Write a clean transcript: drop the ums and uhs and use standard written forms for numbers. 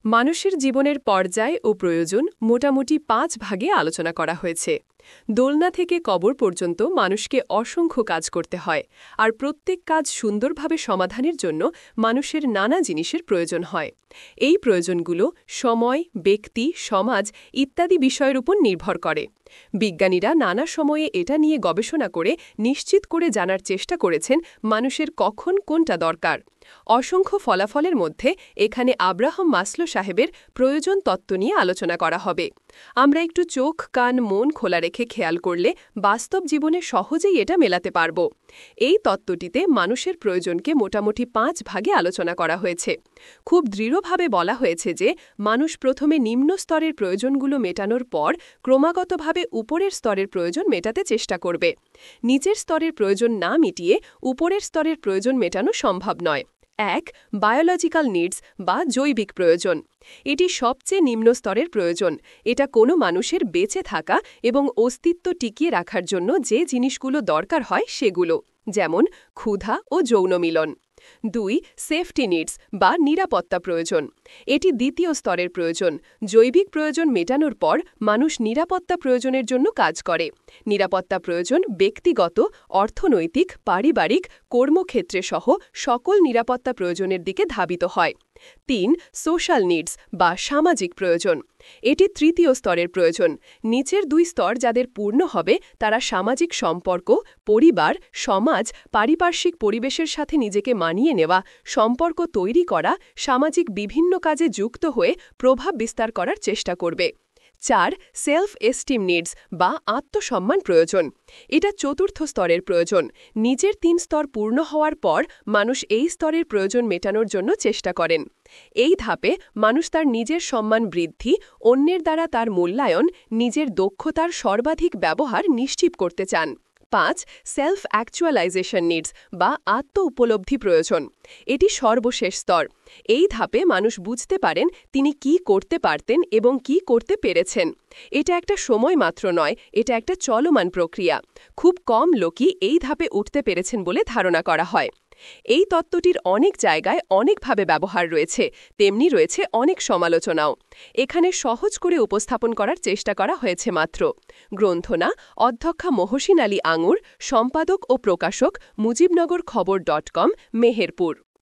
মানুষের জীবনের পর্যায় ও প্রয়োজন মোটামুটি ৫ ভাগে আলোচনা করা হয়েছে। দোলনা থেকে কবর পর্যন্ত মানুষকে অসংখ্য কাজ করতে হয়, আর প্রত্যেক কাজ সুন্দরভাবে সমাধানের জন্য মানুষের নানা জিনিসের প্রয়োজন হয়। এই প্রয়োজনগুলো সময়, ব্যক্তি, সমাজ ইত্যাদি বিষয়ের উপর নির্ভর করে। বিজ্ঞানীরা নানা সময়ে এটা নিয়ে গবেষণা করে নিশ্চিত করে জানার চেষ্টা করেছেন মানুষের কখন কোনটা দরকার। অসংখ্য ফলাফলের মধ্যে এখানে আব্রাহাম মাসলো সাহেবের প্রয়োজন তত্ত্ব নিয়ে আলোচনা করা হবে। আমরা একটু চোখ, কান, মন খোলা রেখে খেয়াল করলে বাস্তব জীবনে সহজেই এটা মেলাতে পারব। এই তত্ত্বটিতে মানুষের প্রয়োজনকে মোটামুটি ৫ ভাগে আলোচনা করা হয়েছে। খুব দৃঢ়ভাবে বলা হয়েছে যে মানুষ প্রথমে নিম্ন স্তরের প্রয়োজনগুলো মেটানোর পর ক্রমাগতভাবে উপরের স্তরের প্রয়োজন মেটাতে চেষ্টা করবে। নিচের স্তরের প্রয়োজন না মিটিয়ে উপরের স্তরের প্রয়োজন মেটানো সম্ভব নয়। ১. বায়োলজিক্যাল নিডস বা জৈবিক প্রয়োজন। এটি সবচেয়ে নিম্ন স্তরের প্রয়োজন। এটা কোনো মানুষের বেঁচে থাকা এবং অস্তিত্ব টিকিয়ে রাখার জন্য যে জিনিসগুলো দরকার হয় সেগুলো, যেমন ক্ষুধা ও যৌন মিলন। ২. সেফটি নিডস বা নিরাপত্তা প্রয়োজন। এটি দ্বিতীয় স্তরের প্রয়োজন। জৈবিক প্রয়োজন মেটানোর পর মানুষ নিরাপত্তা প্রয়োজনের জন্য কাজ করে। নিরাপত্তা প্রয়োজন ব্যক্তিগত, অর্থনৈতিক, পারিবারিক, কর্মক্ষেত্রে সহ সকল নিরাপত্তা প্রয়োজনের দিকে ধাবিত হয়। ৩. সোশ্যাল নিডস বা সামাজিক প্রয়োজন। এটি তৃতীয় স্তরের প্রয়োজন। নিচের ২ স্তর যাদের পূর্ণ হবে তারা সামাজিক সম্পর্ক, পরিবার, সমাজ, পারিপার্শ্বিক পরিবেশের সাথে নিজেকে মানিয়ে নেওয়া, সম্পর্ক তৈরি করা, সামাজিক বিভিন্ন কাজে যুক্ত হয়ে প্রভাব বিস্তার করার চেষ্টা করবে। ৪. সেলফ এস্টিম নিডস বা আত্মসম্মান প্রয়োজন। এটা চতুর্থ স্তরের প্রয়োজন। নিচের ৩ স্তর পূর্ণ হওয়ার পর মানুষ এই স্তরের প্রয়োজন মেটানোর জন্য চেষ্টা করেন। এই ধাপে মানুষ তার নিজের সম্মান বৃদ্ধি, অন্যের দ্বারা তার মূল্যায়ন, নিজের দক্ষতার সর্বাধিক ব্যবহার নিশ্চিত করতে চান। ৫. সেলফ অ্যাকচুয়ালাইজেশন নিডস বা আত্ম উপলব্ধি প্রয়োজন। এটি সর্বশেষ স্তর। এই ধাপে মানুষ বুঝতে পারেন তিনি কি করতে পারতেন এবং কি করতে পেরেছেন। এটা একটা সময় মাত্র নয়, এটা একটা চলমান প্রক্রিয়া। খুব কম লোকই এই ধাপে উঠতে পেরেছেন বলে ধারণা করা হয়। এই তত্ত্বটির অনেক জায়গায় অনেকভাবে ব্যবহার রয়েছে, তেমনি রয়েছে অনেক সমালোচনাও। এখানে সহজ করে উপস্থাপন করার চেষ্টা করা হয়েছে মাত্র। গ্রন্থনা অধ্যক্ষা মহসিন আলী আঙুর, সম্পাদক ও প্রকাশক মুজিবনগর খবর.com, মেহেরপুর।